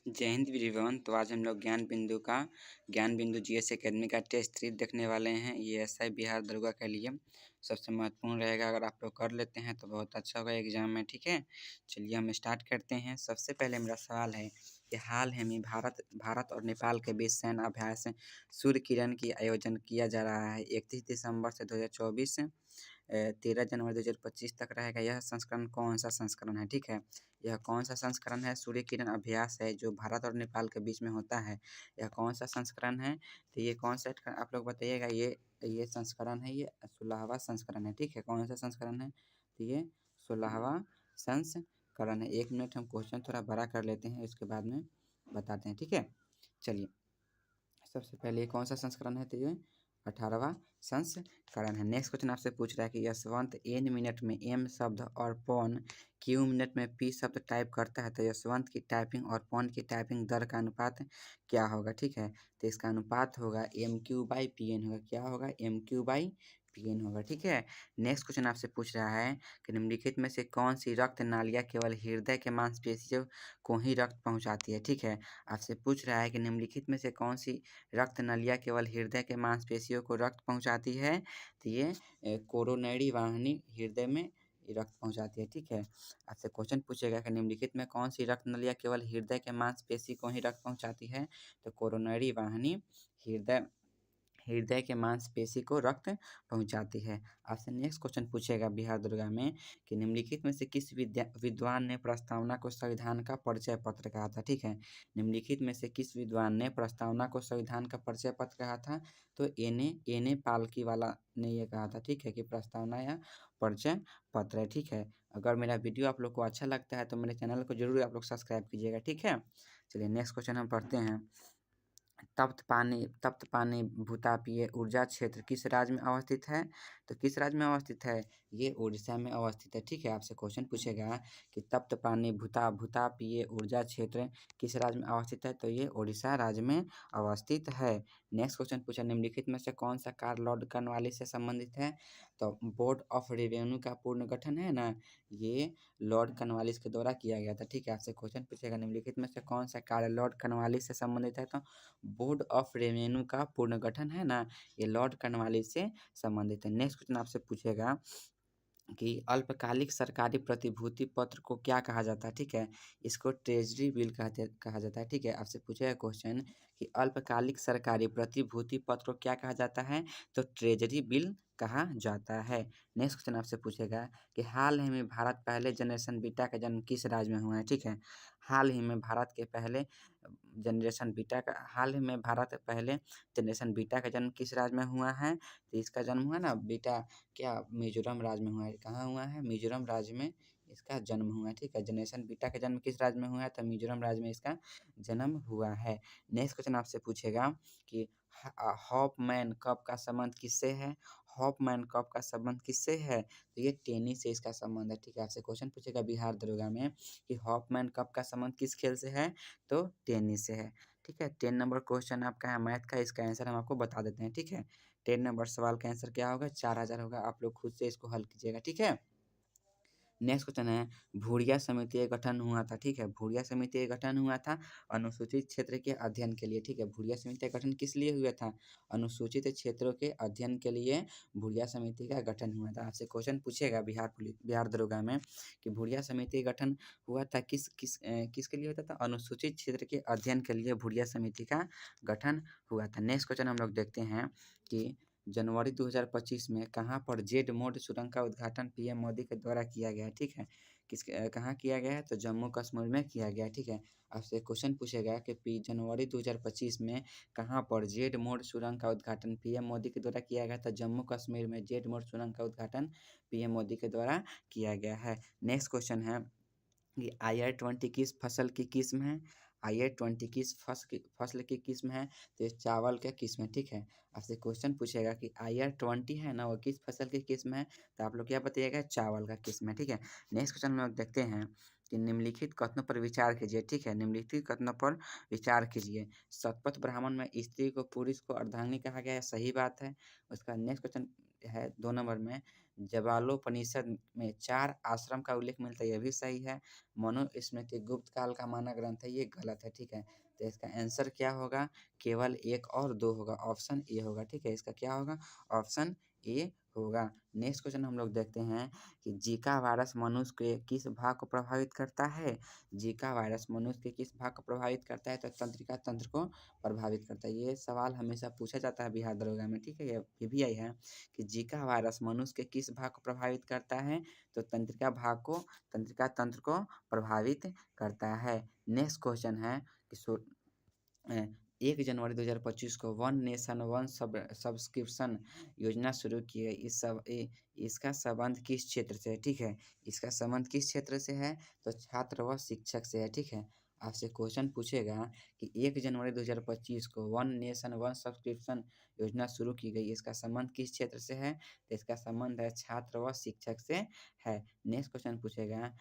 जय हिंद एवरीवन। तो आज हम लोग ज्ञान बिंदु जीएस एकेडमी का टेस्ट 3 देखने वाले हैं। ये एसआई बिहार दरोगा के लिए सबसे महत्वपूर्ण रहेगा। अगर आप लोग कर लेते हैं तो बहुत अच्छा होगा एग्जाम में। ठीक है, चलिए हम स्टार्ट करते हैं। सबसे पहले मेरा सवाल है कि हाल ही में भारत और नेपाल के बीच सैन्य अभ्यास सूर्य किरण की आयोजन किया जा रहा है। 31 दिसंबर से 2024 13 जनवरी 2025 तक रहेगा। यह संस्करण कौन सा संस्करण है? ठीक है, यह कौन सा संस्करण है? सूर्य किरण अभ्यास है जो भारत और नेपाल के बीच में होता है। यह कौन सा संस्करण है? तो ये कौन सा आप लोग बताइएगा। ये संस्करण है, ये 16वां संस्करण है। ठीक है, कौन सा संस्करण है? तो ये 16वां संस्करण है। 1 मिनट हम क्वेश्चन थोड़ा बड़ा कर लेते हैं, उसके बाद में बताते हैं। ठीक है, चलिए सबसे पहले ये कौन सा संस्करण है? तो ये 18वां संस्करण है। नेक्स्ट क्वेश्चन आपसे पूछ रहा है कि यशवंत n मिनट में m शब्द और पवन q मिनट में p शब्द टाइप करता है, तो यशवंत की टाइपिंग और पवन की टाइपिंग दर का अनुपात क्या होगा? ठीक है, तो इसका अनुपात होगा mq/pn होगा। क्या होगा? mq/pn होगा। ठीक है, नेक्स्ट क्वेश्चन आपसे पूछ रहा है कि निम्नलिखित में से कौन सी रक्त नालियाँ केवल हृदय के मांसपेशियों को ही रक्त पहुँचाती है? ठीक है, आपसे पूछ रहा है कि निम्नलिखित में से कौन सी रक्त नलियाँ केवल हृदय के मांसपेशियों को रक्त पहुंचाती है? तो ये कोरोनरी वाहिनी हृदय में रक्त पहुंचाती है। ठीक है, आपसे क्वेश्चन पूछेगा कि निम्नलिखित में कौन सी रक्त नलियाँ केवल हृदय के मांसपेशी को ही रक्त पहुंचाती है? तो कोरोनरी वाहिनी हृदय के मांसपेशी को रक्त पहुंचाती है। आपसे नेक्स्ट क्वेश्चन पूछेगा बिहार दरोगा में कि निम्नलिखित में से किस विद्वान ने प्रस्तावना को संविधान का परिचय पत्र कहा था? ठीक है, निम्नलिखित में से किस विद्वान ने प्रस्तावना को संविधान का परिचय पत्र कहा था? तो एने पालकी वाला ने ये कहा था। ठीक है, कि प्रस्तावना या परिचय पत्र है। ठीक है, अगर मेरा वीडियो आप लोग को अच्छा लगता है तो मेरे चैनल को जरूर आप लोग सब्सक्राइब कीजिएगा। ठीक है, चलिए नेक्स्ट क्वेश्चन हम पढ़ते हैं। तप्त पानी भूतापीय ऊर्जा क्षेत्र किस राज्य में अवस्थित है? तो किस राज्य में अवस्थित है? ये उड़ीसा में अवस्थित है। ठीक है, आपसे क्वेश्चन पूछेगा कि तप्त पानी भूतापीय ऊर्जा क्षेत्र किस राज्य में अवस्थित है? तो ये उड़ीसा राज्य में अवस्थित है। नेक्स्ट क्वेश्चन पूछा, निम्नलिखित में से कौन सा कार्य लॉर्ड कॉर्नवालिस से संबंधित है? तो बोर्ड ऑफ रेवेन्यू का पूर्ण गठन है ना, ये लॉर्ड कॉर्नवालिस के द्वारा किया गया था। ठीक है, आपसे क्वेश्चन पूछेगा निम्नलिखित में से कौन सा कार्य लॉर्ड कॉर्नवालिस से संबंधित है? तो बोर्ड ऑफ रेवेन्यू का पूर्ण गठन है ना, ये लॉर्ड कॉर्नवालिस से संबंधित है। नेक्स्ट क्वेश्चन आपसे पूछेगा कि अल्पकालिक सरकारी प्रतिभूति पत्र को क्या कहा जाता है? ठीक है, इसको ट्रेजरी बिल कहा जाता है। ठीक है, आपसे पूछेगा क्वेश्चन कि अल्पकालिक सरकारी प्रतिभूति पत्र को क्या कहा जाता है? तो ट्रेजरी बिल कहा जाता है। नेक्स्ट क्वेश्चन आपसे पूछेगा कि हाल ही में भारत पहले जनरेशन बीटा का जन्म किस राज्य में हुआ है? ठीक है, हाल ही में भारत पहले जनरेशन बीटा का जन्म किस राज्य में हुआ है? तो इसका जन्म हुआ ना बीटा क्या मिजोरम राज्य में हुआ है। कहाँ हुआ है? मिजोरम राज्य में इसका जन्म हुआ है। ठीक है, जनरेशन बीटा का जन्म किस राज्य में हुआ है? तो मिजोरम राज्य में इसका जन्म हुआ है। नेक्स्ट क्वेश्चन आपसे पूछेगा कि हॉफमैन कप का संबंध किससे है? हॉफमैन कप का संबंध किससे है? तो ये टेनिस से इसका संबंध है। ठीक है, आपसे क्वेश्चन पूछेगा बिहार दरोगा में कि हॉफमैन कप का संबंध किस खेल से है? तो टेनिस से है। ठीक है, 10 नंबर क्वेश्चन आपका है मैथ का, इसका आंसर हम आपको बता देते हैं। ठीक है, 10 नंबर सवाल का आंसर क्या होगा? 4000 होगा। आप लोग खुद से इसको हल कीजिएगा। ठीक है, नेक्स्ट क्वेश्चन है भूरिया समिति का गठन हुआ था। ठीक है, भूरिया समिति का गठन हुआ था अनुसूचित क्षेत्र के अध्ययन के लिए। ठीक है, भूरिया समिति का गठन किस लिए हुआ था? अनुसूचित क्षेत्रों के अध्ययन के लिए भूरिया समिति का गठन हुआ था। आपसे क्वेश्चन पूछेगा बिहार दरोगा में कि भूरिया समिति का गठन हुआ था किसके लिए होता था? अनुसूचित क्षेत्र के अध्ययन के लिए भूरिया समिति का गठन हुआ था। नेक्स्ट क्वेश्चन हम लोग देखते हैं कि जनवरी 2025 में कहाँ पर जेड मोड सुरंग का उद्घाटन पीएम मोदी के द्वारा किया गया? ठीक है, कहाँ किया गया है? तो जम्मू कश्मीर में किया गया। ठीक है, आपसे क्वेश्चन पूछेगा कि जनवरी 2025 में कहाँ पर जेड मोड सुरंग का उद्घाटन पीएम मोदी के द्वारा किया गया था? जम्मू कश्मीर में जेड मोड सुरंग का उद्घाटन पीएम मोदी के द्वारा किया गया है। नेक्स्ट क्वेश्चन है कि IR-20 किस फसल की किस्म है? IR-20 किस फसल की किस्म है? तो ये चावल का किस्म है। ठीक है, आपसे क्वेश्चन पूछेगा कि IR-20 है ना, वो किस फसल की किस्म है? तो आप लोग क्या बताइएगा? चावल का किस्म है। ठीक है, नेक्स्ट क्वेश्चन हम लोग देखते हैं कि निम्नलिखित कथनों पर विचार कीजिए। ठीक है, निम्नलिखित कथनों पर विचार कीजिए। शतपथ ब्राह्मण में स्त्री को पुरुष को अर्धांगिनी कहा गया है, सही बात है। उसका नेक्स्ट क्वेश्चन है 2 नंबर में जबालोपनिषद में 4 आश्रम का उल्लेख मिलता है, ये भी सही है। मनुस्मृति गुप्त काल का माना ग्रंथ है, ये गलत है, ठीक है। तो इसका आंसर क्या होगा? केवल 1 और 2 होगा, ऑप्शन ए होगा, ठीक है। इसका क्या होगा? ऑप्शन ए होगा। नेक्स्ट क्वेश्चन हम लोग देखते हैं कि जीका वायरस मनुष्य के किस भाग को प्रभावित करता है? जीका वायरस मनुष्य के किस भाग को प्रभावित करता है? तो तंत्रिका तंत्र को प्रभावित करता है। ये सवाल हमेशा पूछा जाता है बिहार दरोगा में, ठीक है। ये भी आई है कि जीका वायरस मनुष्य के किस भाग को प्रभावित करता है? तो तंत्रिका तंत्र को प्रभावित करता है। नेक्स्ट क्वेश्चन है कि 1 जनवरी 2025 को वन नेशन वन सब्सक्रिप्शन योजना शुरू की है। इसका संबंध किस क्षेत्र से है? ठीक है, इसका संबंध किस क्षेत्र से है? तो छात्र व शिक्षक से है, ठीक है। आपसे क्वेश्चन पूछेगा कि 1 जनवरी 2025 को वन नेशन वन सब्सक्रिप्शन योजना शुरू की गई, इसका संबंध किस क्षेत्र से है? तो इसका संबंध है छात्र व शिक्षक से है। नेक्स्ट क्वेश्चन पूछेगा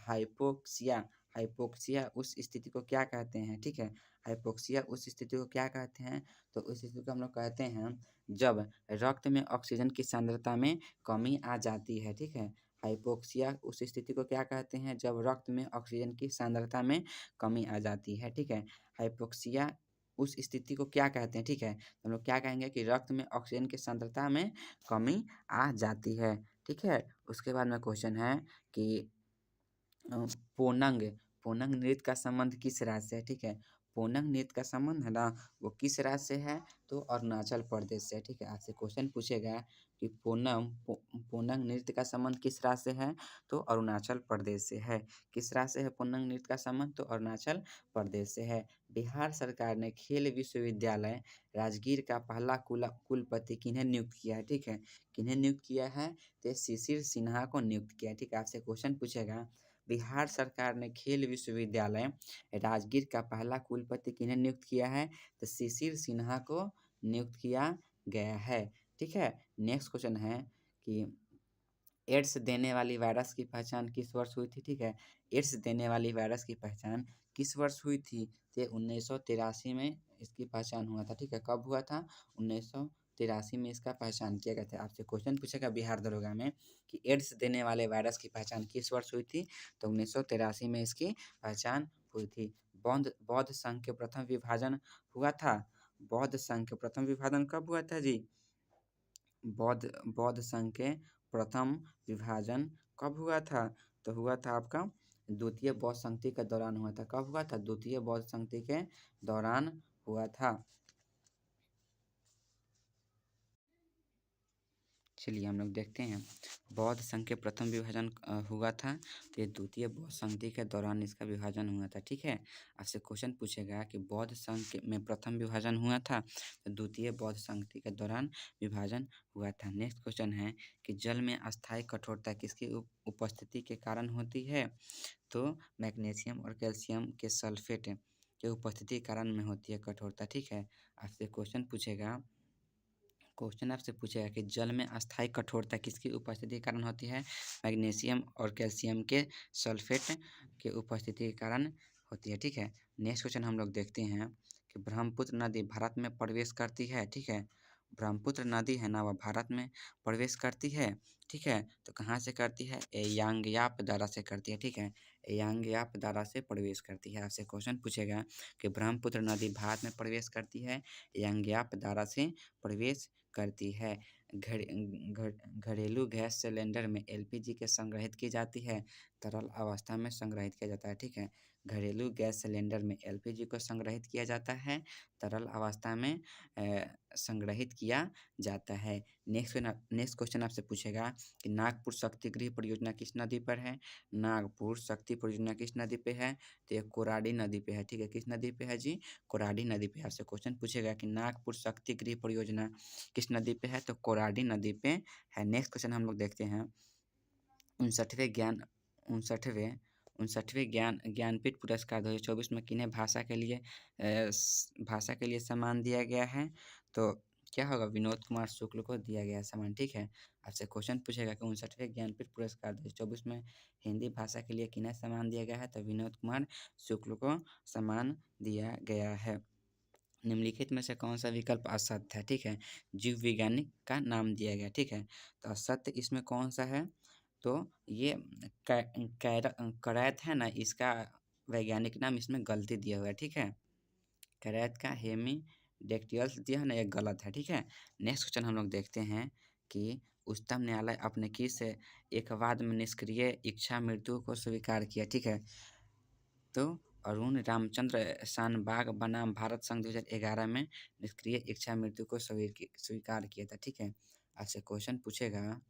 हाइपोक्सिया हाइपोक्सिया उस स्थिति को क्या कहते हैं? ठीक है, हाइपोक्सिया उस स्थिति को क्या कहते हैं? तो उस स्थिति को हम लोग कहते हैं जब रक्त में ऑक्सीजन की सांद्रता में कमी आ जाती है, ठीक है। हाइपोक्सिया उस स्थिति को क्या कहते हैं? जब रक्त में ऑक्सीजन की सांद्रता में कमी आ जाती है, ठीक है। हाइपोक्सिया उस स्थिति को क्या कहते हैं? ठीक है, तो हम लोग क्या कहेंगे कि रक्त में ऑक्सीजन की सांद्रता में कमी आ जाती है, ठीक है। उसके बाद में क्वेश्चन है कि पोनंग पोनंग नृत्य का संबंध किस राज्य से है? ठीक है, पोनंग नृत्य का संबंध है ना, वो किस राज्य से है? तो अरुणाचल प्रदेश से, ठीक है। आपसे क्वेश्चन पूछेगा कि पोनंग नृत्य का संबंध किस राज्य से है? तो अरुणाचल प्रदेश से है। किस राज्य से है पोनंग नृत्य का संबंध? तो अरुणाचल प्रदेश से है। बिहार सरकार ने खेल विश्वविद्यालय राजगीर का पहला कुलपति किन्हें नियुक्त किया है? ठीक है, किन्हें नियुक्त किया है? तो शिशिर सिन्हा को नियुक्त किया है, ठीक है। आपसे क्वेश्चन पूछेगा बिहार सरकार ने खेल विश्वविद्यालय राजगीर का पहला कुलपति किन्हें नियुक्त किया है? तो शिशिर सिन्हा को नियुक्त किया गया है, ठीक है। नेक्स्ट क्वेश्चन है कि एड्स देने वाली वायरस की पहचान किस वर्ष हुई थी? ठीक है, एड्स देने वाली वायरस की पहचान किस वर्ष हुई थी? तो 1983 में इसकी पहचान हुआ था, ठीक है। कब हुआ था? 1983 में इसका पहचान किया गया था। आपसे क्वेश्चन पूछेगा बिहार दरोगा में कि एड्स देने वाले वायरस की पहचान किस वर्ष हुई थी? तो 1983 में इसकी पहचान हुई थी। बौद्ध संघ के प्रथम विभाजन हुआ था। बौद्ध संघ के प्रथम विभाजन कब हुआ था जी? बौद्ध संघ के प्रथम विभाजन कब हुआ था? तो हुआ था आपका द्वितीय बौद्ध संधि के दौरान हुआ था। कब हुआ था? द्वितीय बौद्ध संधि के दौरान हुआ था। चलिए हम लोग देखते हैं, बौद्ध संघ के प्रथम विभाजन हुआ था, तो ये द्वितीय बौद्ध संधि के दौरान इसका विभाजन हुआ था, ठीक है। आपसे क्वेश्चन पूछेगा कि बौद्ध संघ में प्रथम विभाजन हुआ था, तो द्वितीय बौद्ध संधि के दौरान विभाजन हुआ था। नेक्स्ट क्वेश्चन है कि जल में अस्थायी कठोरता किसकी उपस्थिति के कारण होती है? तो मैग्नीशियम और कैल्शियम के सल्फेट के उपस्थिति के कारण में होती है कठोरता, ठीक है। आपसे क्वेश्चन आपसे पूछेगा कि जल में अस्थायी कठोरता किसकी उपस्थिति के कारण होती है? मैग्नीशियम और कैल्शियम के सल्फेट के उपस्थिति के कारण होती है, ठीक है। नेक्स्ट क्वेश्चन हम लोग देखते हैं कि ब्रह्मपुत्र नदी भारत में प्रवेश करती है, ठीक है। ब्रह्मपुत्र नदी है ना, वह भारत में प्रवेश करती है, ठीक है। तो कहाँ से करती है? यांगयाप दारा से करती है, ठीक है। यांगयाप दारा से प्रवेश करती है। आपसे क्वेश्चन पूछेगा कि ब्रह्मपुत्र नदी भारत में प्रवेश करती है, यांगयाप दारा से प्रवेश करती है। घरेलू गैस सिलेंडर में एलपीजी के संग्रहित की जाती है, तरल अवस्था में संग्रहित किया जाता है, ठीक है। घरेलू गैस सिलेंडर में एलपीजी को संग्रहित किया जाता है, तरल अवस्था में संग्रहित किया जाता है। नेक्स्ट क्वेश्चन आपसे पूछेगा कि नागपुर शक्ति गृह परियोजना किस नदी पर है? नागपुर शक्ति परियोजना किस नदी पे है? तो ये कोराडी नदी पे है, ठीक है। किस नदी पे है जी? कोराडी नदी पे। आपसे क्वेश्चन पूछेगा कि नागपुर शक्ति गृह परियोजना किस नदी पे है? तो कोराडी नदी पे है। नेक्स्ट क्वेश्चन हम लोग देखते हैं, 59वें ज्ञानपीठ पुरस्कार 2024 में किन्हें भाषा के लिए सम्मान दिया गया है? तो क्या होगा? विनोद कुमार शुक्ल को दिया गया सम्मान, ठीक है। आपसे क्वेश्चन पूछेगा कि 59वें ज्ञानपीठ पुरस्कार 2024 में हिंदी भाषा के लिए किन्हें सम्मान दिया गया है? तो विनोद कुमार शुक्ल को सम्मान दिया गया है। निम्नलिखित में से कौन सा विकल्प असत्य है? ठीक है, जीव वैज्ञानिक का नाम दिया गया। ठीक है, तो असत्य इसमें कौन सा है? तो ये करैत है ना, इसका वैज्ञानिक नाम इसमें गलती दिया हुआ है। ठीक है, करैत का हेमीडेक्टियल्स दिया है ना, ये गलत है। ठीक है, नेक्स्ट क्वेश्चन हम लोग देखते हैं कि उच्चतम न्यायालय अपने किस एक वाद में निष्क्रिय इच्छा मृत्यु को स्वीकार किया? ठीक है, तो अरुण रामचंद्र शानबाग बनाम भारत संघ 2011 में निष्क्रिय इच्छा मृत्यु को स्वीकार किया था। ठीक है, आपसे क्वेश्चन पूछेगा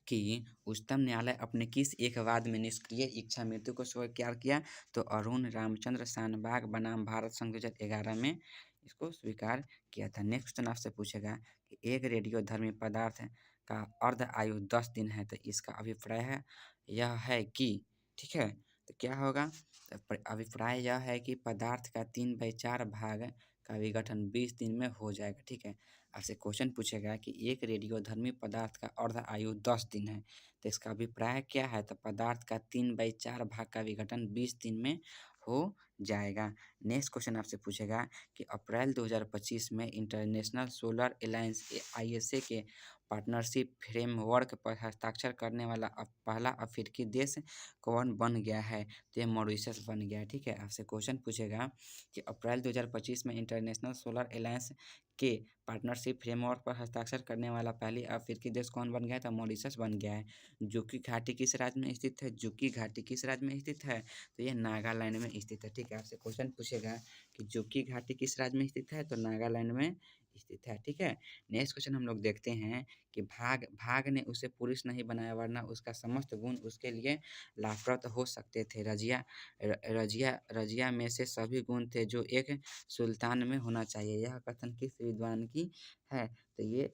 कि उच्चतम न्यायालय अपने किस एक वाद में निष्क्रिय इच्छा मृत्यु को स्वीकार किया? तो अरुण रामचंद्र शानबाग बनाम भारत संघ 2011 में इसको स्वीकार किया था। नेक्स्ट क्वेश्चन आपसे पूछेगा कि एक रेडियोधर्मी पदार्थ का अर्ध आयु 10 दिन है, तो इसका अभिप्राय है यह है कि, ठीक है, तो क्या होगा? तो अभिप्राय यह है कि पदार्थ का 3/4 भाग का विघटन 20 दिन में हो जाएगा। ठीक है, आपसे क्वेश्चन पूछेगा कि एक रेडियोधर्मी पदार्थ का अर्ध आयु 10 दिन है, तो इसका अभिप्राय क्या है? तो पदार्थ का 3/4 भाग का विघटन 20 दिन में हो जाएगा। नेक्स्ट क्वेश्चन आपसे पूछेगा कि अप्रैल 2025 में इंटरनेशनल सोलर अलायंस ISA के पार्टनरशिप फ्रेमवर्क पर हस्ताक्षर करने वाला पहला अफ्रीकी देश कौन बन गया है? तो ये मॉरिशस बन गया है। ठीक है, आपसे क्वेश्चन पूछेगा कि अप्रैल 2025 में इंटरनेशनल सोलर अलायंस के पार्टनरशिप फ्रेमवर्क पर हस्ताक्षर करने वाला पहली अफ्रीकी देश कौन बन गया है? तो मॉरिशस बन गया है। जुकी घाटी किस राज्य में स्थित है? जुकी घाटी किस राज्य में स्थित है? तो ये नागालैंड में स्थित है। ठीक है, आपसे क्वेश्चन पूछेगा कि जुकी घाटी किस राज्य में स्थित है? तो नागालैंड में स्थित है। ठीक है, नेक्स्ट क्वेश्चन हम लोग देखते हैं कि भाग ने उसे पुरुष नहीं बनाया, वरना उसका समस्त गुण उसके लिए लाभप्रद हो सकते थे। रजिया में से सभी गुण थे जो एक सुल्तान में होना चाहिए। यह कथन किस विद्वान की है? तो ये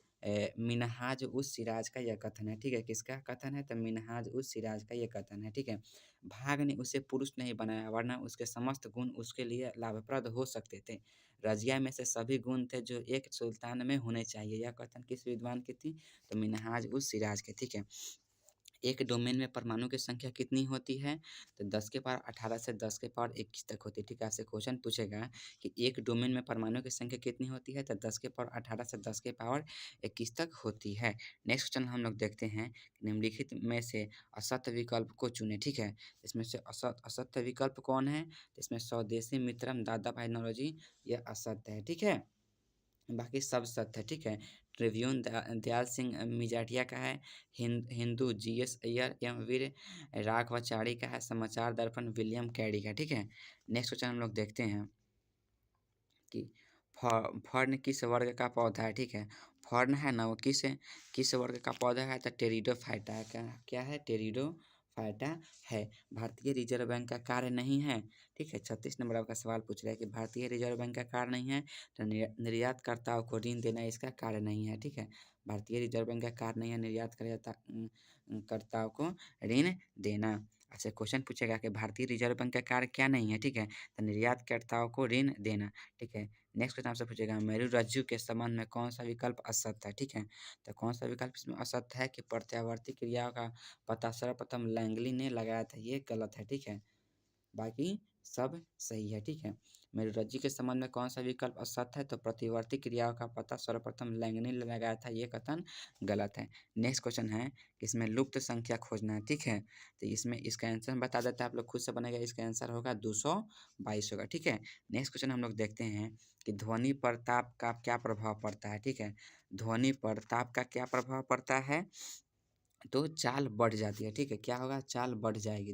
मिनहाज उस सिराज का यह कथन है। ठीक है, किसका कथन है? तो मिनहाज उस सिराज का यह कथन है। ठीक है, भाग ने उसे पुरुष नहीं बनाया, वरना उसके समस्त गुण उसके लिए लाभप्रद हो सकते थे। रजिया में से सभी गुण थे जो एक सुल्तान में होने चाहिए। यह कथन किस विद्वान की थी? तो मिनहाज उस सिराज के। ठीक है, एक डोमेन में परमाणु की संख्या कितनी होती है? तो 10 के पावर 18 से 10 के पावर 21 तक होती है। ठीक है, आपसे क्वेश्चन पूछेगा कि एक डोमेन में परमाणु की संख्या कितनी होती है? तो 10 के पावर 18 से 10 के पावर 21 तक होती है। नेक्स्ट क्वेश्चन हम लोग देखते हैं, निम्नलिखित में से असत्य विकल्प को चुने। ठीक है, इसमें से असत्य विकल्प कौन है? तो इसमें स्वदेशी मित्रम दादा भाई नौरोजी, यह असत्य है। ठीक है, बाकी सब सत्य है। ठीक है, ट्रिब्यून दयाल सिंह मिजाटिया का है। हिंदू GS अय्यर एवं वीर राघवाचारी का है। समाचार दर्पण विलियम कैरी का। ठीक है, नेक्स्ट क्वेश्चन हम लोग देखते हैं कि फर्न किस वर्ग का पौधा है? ठीक है, फर्न है ना, वो किस वर्ग का पौधा है? तो टेरिडोफाइटा है। क्या है? टेरिडोफाइटा है। भारतीय रिजर्व बैंक का कार्य नहीं है। ठीक है, 36 नंबर आपका सवाल पूछ रहा है कि भारतीय रिजर्व बैंक का कार्य नहीं है, तो निर्यातकर्ताओं को ऋण देना इसका कार्य नहीं है। ठीक है, भारतीय रिजर्व बैंक का कार्य नहीं है निर्यातकर्ताओं को ऋण देना। अच्छा, क्वेश्चन पूछेगा कि भारतीय रिजर्व बैंक का कार्य क्या नहीं है? ठीक है, तो निर्यातकर्ताओं को ऋण देना। ठीक है, नेक्स्ट क्वेश्चन आपसे पूछेगा मेरुरज्जु के संबंध में कौन सा विकल्प असत्य है? ठीक है, तो कौन सा विकल्प इसमें असत्य है कि प्रत्यावर्ती क्रियाओं का पता सर्वप्रथम लैंगली ने लगाया था? ये गलत है। ठीक है, बाकी सब सही है। ठीक है, मेरुरज्जु के संबंध में कौन सा विकल्प असत्य है? तो प्रतिवर्ती क्रियाओं का पता सर्वप्रथम लैंगली ने लगाया था, ये कथन गलत है। नेक्स्ट क्वेश्चन है कि इसमें लुप्त संख्या खोजना है। ठीक है, तो इसमें इसका आंसर बता देता है, आप लोग खुद से बनेगा। इसका आंसर होगा 222 होगा। ठीक है, नेक्स्ट क्वेश्चन हम लोग देखते हैं कि ध्वनि पर ताप का क्या प्रभाव पड़ता है? ठीक है, ध्वनि पर ताप का क्या प्रभाव पड़ता है? तो चाल बढ़ जाती है। ठीक है, क्या होगा? चाल बढ़ जाएगी।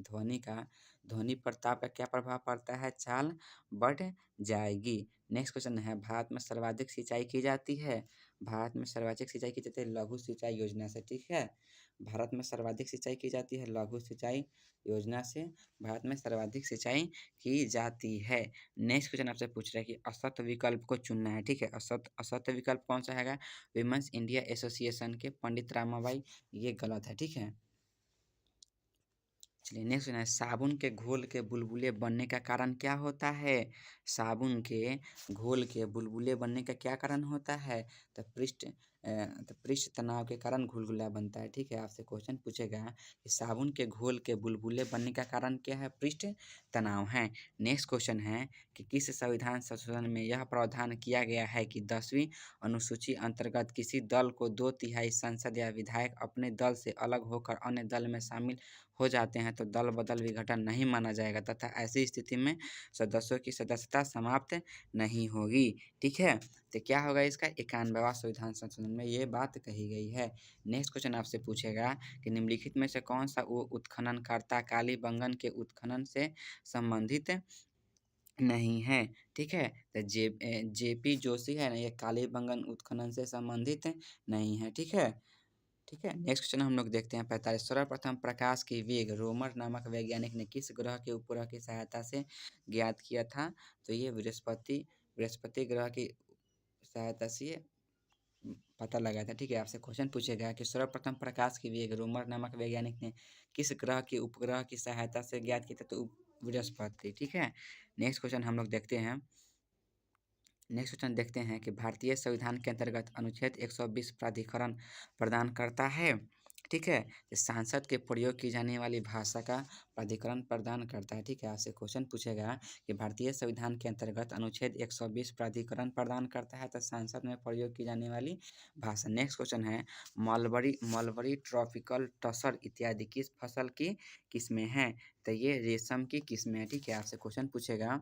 ध्वनि पर ताप का क्या प्रभाव पड़ता है? चाल बढ़ जाएगी। नेक्स्ट क्वेश्चन है, भारत में सर्वाधिक सिंचाई की जाती है? भारत में सर्वाधिक सिंचाई की जाती है लघु सिंचाई योजना से। ठीक है, भारत में सर्वाधिक सिंचाई की जाती है लघु सिंचाई योजना से। भारत में सर्वाधिक सिंचाई की जाती है। नेक्स्ट क्वेश्चन आपसे पूछ रहा है कि असत्य विकल्प को चुनना है। ठीक है, असत्य विकल्प कौन सा है? विमेंस इंडिया एसोसिएशन के पंडित रामाबाई, ये गलत है। ठीक है, चलिए नेक्स्ट है, साबुन के घोल के बुलबुले बनने का कारण क्या होता है? साबुन के घोल के बुलबुले बनने का क्या कारण होता है? तो तो पृष्ठ तनाव के कारण घुलघुला बनता है। ठीक है, आपसे क्वेश्चन पूछेगा कि साबुन के घोल के बुलबुले बनने का कारण क्या है? पृष्ठ तनाव है। नेक्स्ट क्वेश्चन है कि किस संविधान संशोधन में यह प्रावधान किया गया है कि 10वीं अनुसूची अंतर्गत किसी दल को 2/3 सांसद या विधायक अपने दल से अलग होकर अन्य दल में शामिल हो जाते हैं तो दल बदल विघटन नहीं माना जाएगा तथा ऐसी स्थिति में सदस्यों की सदस्यता समाप्त नहीं होगी। ठीक है, तो क्या होगा इसका? 91वां संविधान संशोधन में ये बात कही गई है। नेक्स्ट क्वेश्चन आपसे पूछेगा कि निम्नलिखित में से कौन सा वो उत्खननकर्ता कालीबंगन के उत्खनन से संबंधित नहीं है? ठीक है, तो जेपी जोशी है ना, ये कालीबंगन उत्खनन से संबंधित नहीं है। ठीक है, ठीक है। नेक्स्ट क्वेश्चन हम लोग देखते हैं 45। सर्वप्रथम प्रकाश की वेग रोमर नामक वैज्ञानिक ने किस ग्रह के उपग्रह की सहायता से ज्ञात किया था? तो ये बृहस्पति ग्रह की सहायता से ये पता लगा था। ठीक है, आपसे क्वेश्चन पूछेगा कि सर्वप्रथम प्रकाश की वेग रोमर नामक वैज्ञानिक ने किस ग्रह के उपग्रह की सहायता से ज्ञात किया था? तो बृहस्पति। ठीक है, नेक्स्ट क्वेश्चन हम लोग देखते हैं। नेक्स्ट क्वेश्चन देखते हैं कि भारतीय संविधान के अंतर्गत अनुच्छेद 120 प्राधिकरण प्रदान करता है। ठीक है, सांसद के प्रयोग की जाने वाली भाषा का प्राधिकरण प्रदान करता है। ठीक है, आपसे क्वेश्चन पूछेगा कि भारतीय संविधान के अंतर्गत अनुच्छेद 120 प्राधिकरण प्रदान करता है तो सांसद में प्रयोग की जाने वाली भाषा। नेक्स्ट क्वेश्चन है मलबरी ट्रॉपिकल टसर इत्यादि किस फसल की किस्में हैं? तो ये रेशम की किस्में हैं। ठीक है, आपसे क्वेश्चन पूछेगा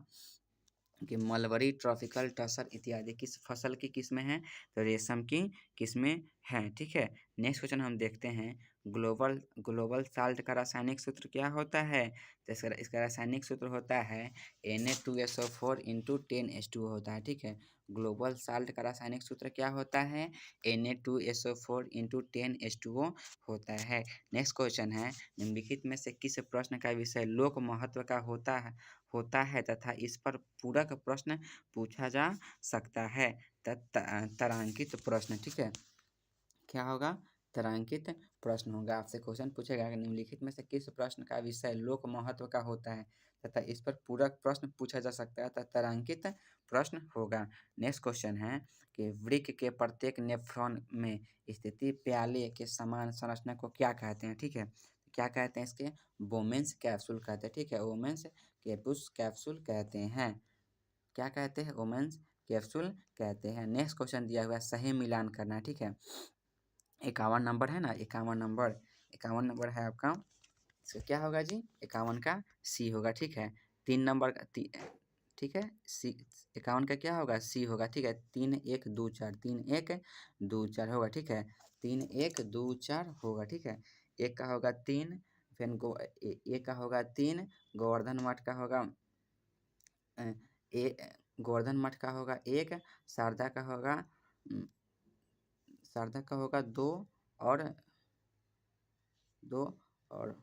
कि मलबरी ट्रॉपिकल टसर इत्यादि किस फसल की किस्में हैं? तो रेशम की किस्में हैं। ठीक है, नेक्स्ट क्वेश्चन हम देखते हैं ग्लोबल साल्ट का रासायनिक सूत्र क्या होता है? तो इसका रासायनिक सूत्र होता है Na2SO4 इंटू 10H2O होता है। ठीक है, ग्लोबल साल्ट का रासायनिक सूत्र क्या होता है? Na2SO4 इंटू 10H2O होता है। नेक्स्ट क्वेश्चन है निम्नलिखित में से किस प्रश्न का विषय लोक महत्व का होता है तथा इस पर पूरक प्रश्न पूछा जा सकता है? तारांकित प्रश्न। ठीक है, क्या होगा? तारांकित प्रश्न होगा। आपसे क्वेश्चन पूछेगा कि निम्नलिखित में से किस प्रश्न का विषय लोक महत्व का होता है तथा इस पर पूरक प्रश्न पूछा जा सकता है? तारांकित प्रश्न होगा। नेक्स्ट क्वेश्चन है कि वृक्क के प्रत्येक नेफ्रॉन में स्थिति प्याले के समान संरचना को क्या कहते हैं? ठीक है, क्या कहते हैं इसके? वोमेन्स कैप्सूल कहते हैं। ठीक है, वोमेन्स कैप्सूल कहते हैं। क्या कहते हैं? वोमेन्स कैप्सूल कहते हैं। नेक्स्ट क्वेश्चन दिया हुआ है सही मिलान करना है। ठीक है, 51 नंबर है ना, 51 नंबर है आपका। इसका क्या होगा जी? 51 का सी होगा। ठीक है, 3 नंबर का ठीक है, सी 51 का क्या होगा? सी होगा। ठीक है, 3 1 2 4 3 1 2 4 होगा। ठीक है, 3 1 2 4 होगा। ठीक है, एक का होगा 3, फिर एक का होगा 3, गोवर्धन मठ का होगा गोवर्धन मठ का होगा 1, शारदा का होगा शारदा का होगा 2 और 2 और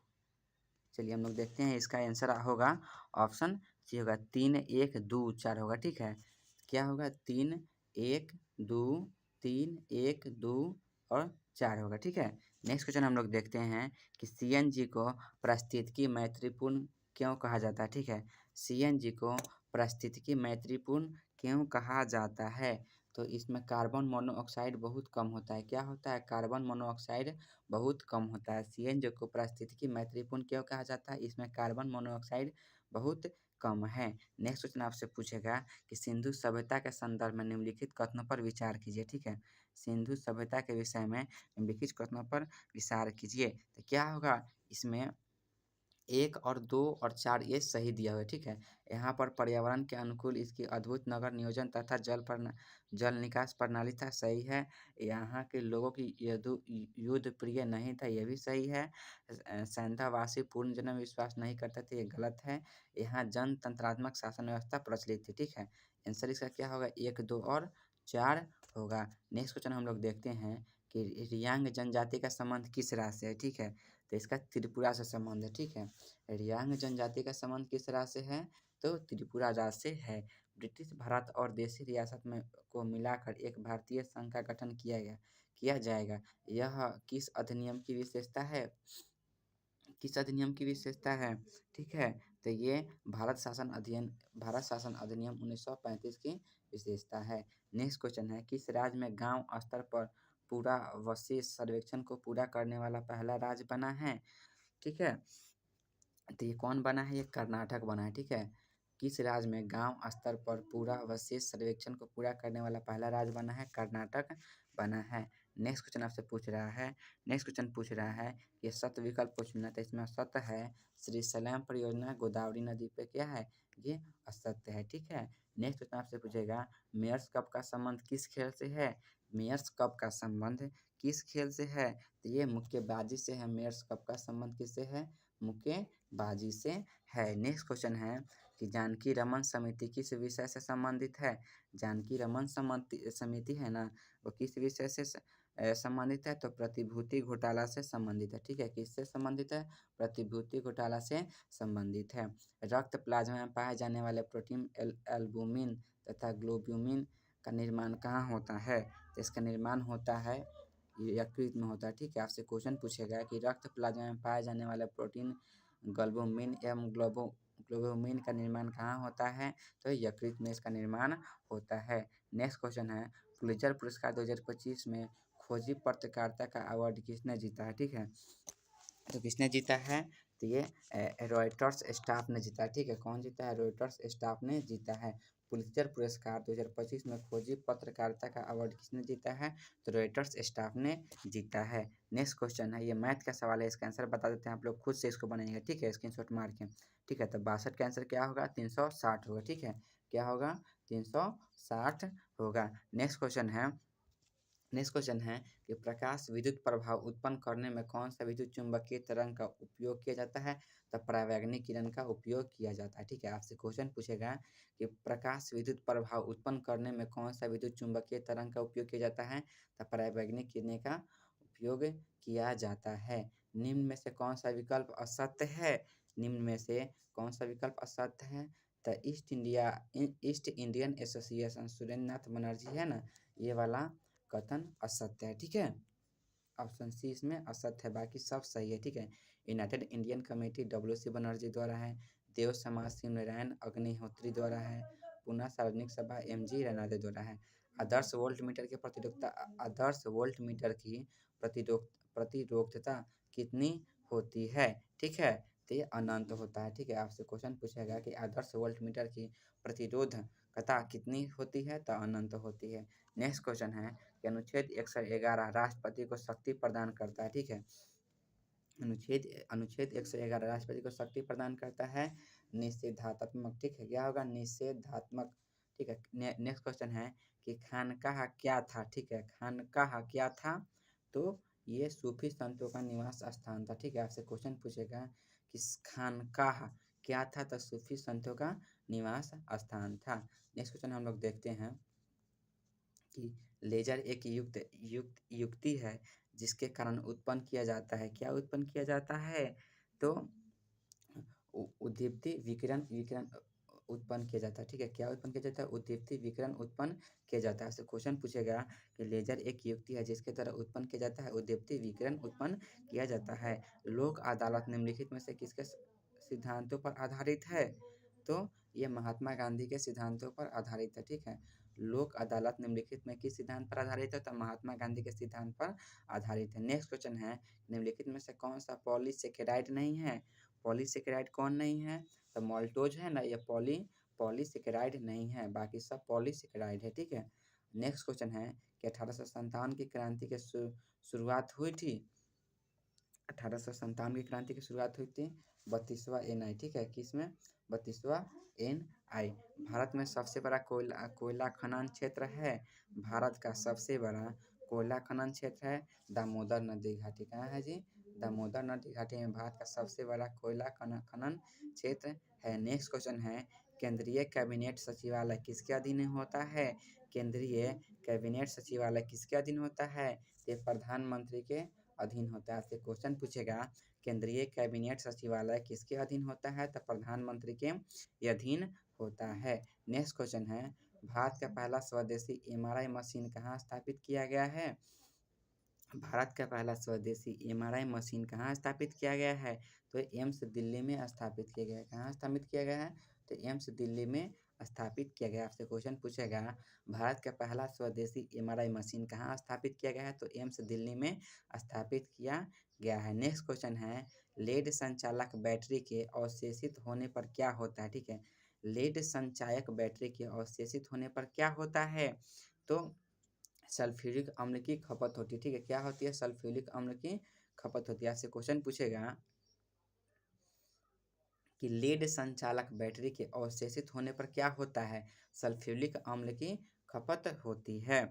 चलिए हम लोग देखते हैं इसका आंसर होगा ऑप्शन सी होगा 3 1 2 4 होगा। ठीक है, क्या होगा? 3 1 2 3 1 2 और 4 होगा। ठीक है, नेक्स्ट क्वेश्चन हम लोग देखते हैं कि सीएनजी को पारिस्थितिकी मैत्रीपूर्ण क्यों कहा जाता है? ठीक है, सीएनजी को पारिस्थितिकी मैत्रीपूर्ण क्यों कहा जाता है? तो इसमें कार्बन मोनोऑक्साइड बहुत कम होता है। क्या होता है? कार्बन मोनोऑक्साइड बहुत कम होता है। सीएनजी को पारिस्थितिकी मैत्रीपूर्ण क्यों कहा जाता है? इसमें कार्बन मोनोऑक्साइड बहुत कम है। नेक्स्ट क्वेश्चन आपसे पूछेगा कि सिंधु सभ्यता के संदर्भ में निम्नलिखित कथनों पर विचार कीजिए। ठीक है, सिंधु सभ्यता के विषय में निम्नलिखित कथनों पर विचार कीजिए। तो क्या होगा इसमें? 1 और 2 और 4 ये सही दिया हुआ है। ठीक है, यहाँ पर पर्यावरण के अनुकूल इसकी अद्भुत नगर नियोजन तथा जल निकास प्रणाली था, सही है। यहाँ के लोगों की युद्ध प्रिय नहीं था, ये भी सही है। सैंधावासी पूर्ण जन्म विश्वास नहीं करते थे, ये गलत है। यहाँ जनतंत्रात्मक शासन व्यवस्था प्रचलित थी। ठीक है, आंसर इसका क्या होगा? 1 2 और 4 होगा। नेक्स्ट क्वेश्चन हम लोग देखते हैं कि रियांग जनजाति का संबंध किस राज्य से है? ठीक है, तो इसका त्रिपुरा से संबंध है। ठीक है, रियांग जनजाति का संबंध किस राज्य से है? तो त्रिपुरा राज्य से है। ब्रिटिश भारत और देशी रियासत में को मिलाकर एक भारतीय संघ का गठन किया जाएगा। यह किस अधिनियम की विशेषता है? किस अधिनियम की विशेषता है? ठीक है, तो ये भारत शासन अधिनियम 1935 की विशेषता है। नेक्स्ट क्वेश्चन है किस राज्य में गांव स्तर पर पूरा वशिष्ठ सर्वेक्षण को पूरा करने वाला पहला राज्य बना है, ठीक है। तो ये कौन बना है? ये कर्नाटक बना है, ठीक है। किस राज्य में गांव स्तर पर पूरा वशिष्ठ सर्वेक्षण को पूरा करने वाला पहला राज्य बना है? कर्नाटक बना है। नेक्स्ट क्वेश्चन आपसे पूछ रहा है, नेक्स्ट क्वेश्चन पूछ रहा है ये सत्य विकल्प को चुनना, तो इसमें सत्य है श्रीशैलम परियोजना गोदावरी नदी पे क्या है? ये असत्य है, ठीक है। नेक्स्ट क्वेश्चन आपसे पूछेगा मेयर्स कप का संबंध किस खेल से है? मेयर्स कप का संबंध किस खेल से है? तो ये मुक्केबाजी से है। मेयर्स कप का संबंध किससे है? मुक्केबाजी से है। नेक्स्ट क्वेश्चन है कि जानकी रमन समिति किस विषय से संबंधित है? जानकी रमन समिति है ना, वो किस विषय से संबंधित है? तो प्रतिभूति घोटाला से संबंधित है, ठीक है। किससे संबंधित है? प्रतिभूति घोटाला से संबंधित है। रक्त प्लाज्मा में पाए जाने वाले प्रोटीन एल्बुमिन तथा ग्लोब्यूमिन का निर्माण कहाँ होता है? तो इसका निर्माण होता है यकृत में होता है, ठीक है। आपसे क्वेश्चन पूछेगा कि रक्त प्लाज्मा में पाए जाने वाले प्रोटीन ग्लोब्यूमिन एवं ग्लोब्यूमिन का निर्माण कहाँ होता है? तो यकृत में इसका निर्माण होता है। नेक्स्ट क्वेश्चन है पुलित्जर पुरस्कार 2025 में खोजी पत्रकारिता का अवार्ड किसने जीता है? ठीक है, तो किसने जीता है? तो ये रॉयटर्स स्टाफ ने जीता, ठीक है। कौन जीता है? रॉयटर्स स्टाफ ने जीता है। पुलित्जर पुरस्कार 2025 में खोजी पत्रकारिता का अवार्ड किसने जीता है? तो रॉयटर्स स्टाफ ने जीता है। नेक्स्ट क्वेश्चन है, ये मैथ का सवाल है, इसका आंसर बता देते हैं, आप लोग खुद से इसको बनाइएगा, ठीक है, स्क्रीनशॉट मार के, ठीक है। तो 62 का आंसर क्या होगा? 360 होगा, ठीक है। क्या होगा? 360 होगा। नेक्स्ट क्वेश्चन है कि प्रकाश विद्युत प्रभाव उत्पन्न करने में कौन सा विद्युत चुंबकीय तरंग का उपयोग किया जाता है? तो परावैंगनिक किरण का उपयोग किया जाता है, ठीक है। आपसे क्वेश्चन पूछेगा कि प्रकाश विद्युत प्रभाव उत्पन्न करने में कौन सा विद्युत चुंबकीय तरंग का उपयोग किया जाता है? तो परावैंगनिक किरण का उपयोग किया जाता है। निम्न में से कौन सा विकल्प असत्य है? निम्न में से कौन सा विकल्प असत्य है? तो east Indian association Surendranath Banerjee है ना, ये वाला कथन असत्य है, ठीक है। ऑप्शन सी इसमें असत्य है, बाकी सब सही है, ठीक है। United Indian committee WC Banerjee द्वारा है, देव समाज शिवनारायण अग्निहोत्री द्वारा है, पुनः सार्वजनिक सभा MG रनादे द्वारा है। आदर्श वोल्ट मीटर की प्रतिरोधकता कितनी होती है? ठीक है, तो ये अनंत होता है, ठीक है। आपसे क्वेश्चन पूछेगा कि आदर्श वोल्ट मीटर की प्रतिरोधकता कितनी होती है? तो अनंत होती है। नेक्स्ट क्वेश्चन है कि अनुच्छेद 111 राष्ट्रपति को शक्ति प्रदान करता है, ठीक है। अनुच्छेद 111 राष्ट्रपति को शक्ति प्रदान करता है निषेधात्मक, ठीक है। क्या होगा? निषेधात्मक, ठीक है। नेक्स्ट क्वेश्चन है कि खानकाह क्या था? ठीक है, खानकाह क्या था? तो ये सूफी संतों का निवास स्थान था, ठीक है। आपसे क्वेश्चन पूछेगा कि खानकाह क्या था? तो सूफी संतों का निवास स्थान था। नेक्स्ट क्वेश्चन हम लोग देखते हैं कि लेजर एक युक्ति है जिसके कारण उत्पन्न किया जाता है। क्या उत्पन्न किया जाता है? तो उद्दीप्ति विकिरण विकिरण उत्पन्न किया जाता है, ठीक है। क्या उत्पन्न किया जाता है? उद्दीप्ति विकिरण उत्पन्न किया जाता है। आपसे क्वेश्चन पूछेगा कि लेजर एक युक्ति है जिसके द्वारा उत्पन्न किया जाता है उद्दीप्ति विकिरण उत्पन्न किया जाता है। लोक अदालत निम्नलिखित में से किसके सिद्धांतों पर आधारित है? तो ये महात्मा गांधी के सिद्धांतों पर आधारित है, ठीक है। लोक अदालत निम्नलिखित में किस सिद्धांत पर आधारित है? तो महात्मा गांधी के सिद्धांत पर आधारित है। नेक्स्ट क्वेश्चन है निम्नलिखित में से कौन सा पॉलीसेकेराइड नहीं है? पॉलीसेकेराइड कौन नहीं है? तो माल्टोज है ना, ये पॉलीसेकेराइड नहीं है, बाकी सब पॉलीसेकेराइड है, ठीक है। नेक्स्ट क्वेश्चन है कि 1857 की क्रांति की शुरुआत हुई थी। 1857 की क्रांति की शुरुआत हुई थी 32वां NI, ठीक है। किसमें? 32वां NI। भारत में सबसे बड़ा कोयला खनन क्षेत्र है। भारत का सबसे बड़ा कोयला खनन क्षेत्र है दामोदर नदी घाटी। कहाँ है जी? दामोदर नदी घाटी में भारत का सबसे बड़ा कोयला खनन क्षेत्र है। नेक्स्ट क्वेश्चन है केंद्रीय कैबिनेट सचिवालय किसके अधीन होता है? केंद्रीय कैबिनेट सचिवालय किसके अधीन होता है? ये प्रधानमंत्री के अधीन होता है। आपसे क्वेश्चन पूछेगा केंद्रीय कैबिनेट सचिवालय किसके अधीन होता है? तो प्रधानमंत्री के अधीन होता है। नेक्स्ट क्वेश्चन है भारत का पहला स्वदेशी MRI मशीन कहाँ स्थापित किया गया है? भारत का पहला स्वदेशी MRI मशीन कहाँ स्थापित किया गया है? तो एम्स दिल्ली में स्थापित किया गया है। कहाँ स्थापित किया गया है? तो एम्स दिल्ली में स्थापित किया गया? आपसे क्वेश्चन पूछेगा भारत का पहला स्वदेशी एमआरआई मशीन कहाँ स्थापित किया गया है? तो एम्स दिल्ली में स्थापित किया गया है। नेक्स्ट क्वेश्चन है लेड संचालक बैटरी के अवशेषित होने पर क्या होता है? ठीक है, लेड संचायक बैटरी के अवशेषित होने पर क्या होता है? तो सल्फ्यूरिक अम्ल की खपत होती है। ठीक है, क्या होती है? सल्फ्यूरिक अम्ल की खपत होती है। आपसे क्वेश्चन पूछेगा कि लेड संचालक बैटरी के अवशेषित होने पर क्या होता है? सल्फ्यूरिक अम्ल की खपत होती है।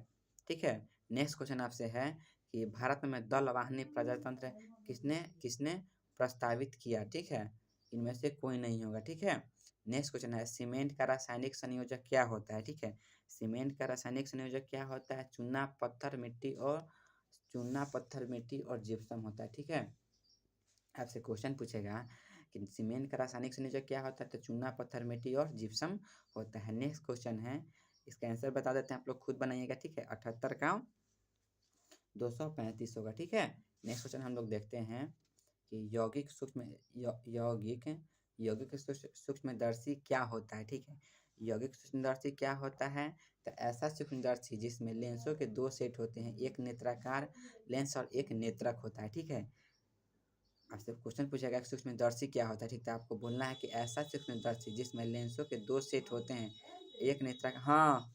ठीक है, नेक्स्ट क्वेश्चन आपसे है कि भारत में दल वाहिनी प्रजातंत्र किसने किसने प्रस्तावित किया? ठीक है, इनमें से कोई नहीं होगा। ठीक है, नेक्स्ट क्वेश्चन है सीमेंट का रासायनिक संयोजक क्या होता है? ठीक है, सीमेंट का रासायनिक संयोजक क्या होता है? चूना पत्थर मिट्टी और जिप्सम होता है। ठीक है, आपसे क्वेश्चन पूछेगा कि सीमेंट का रासायनिक संयोजक क्या होता है? तो चूना पत्थर मिट्टी और जिप्सम होता है। नेक्स्ट क्वेश्चन है, इसका आंसर बता देते हैं, आप लोग खुद बनाइएगा। ठीक है, 78 का 235 होगा। ठीक है, नेक्स्ट क्वेश्चन हम लोग देखते हैं कि यौगिक सूक्ष्मदर्शी क्या होता है? ठीक है, यौगिक सूक्ष्मदर्शी क्या होता है? तो ऐसा सूक्ष्मदर्शी जिसमें लेंसों के दो सेट होते हैं, एक नेत्राकार लेंस और एक नेत्रक होता है। ठीक है, आपसे क्वेश्चन पूछेगा कि सूक्ष्मदर्शी क्या होता है? ठीक है, आपको बोलना है कि ऐसा सूक्ष्मदर्शी जिसमें लेंसों के दो सेट होते हैं, एक नेत्रक, हाँ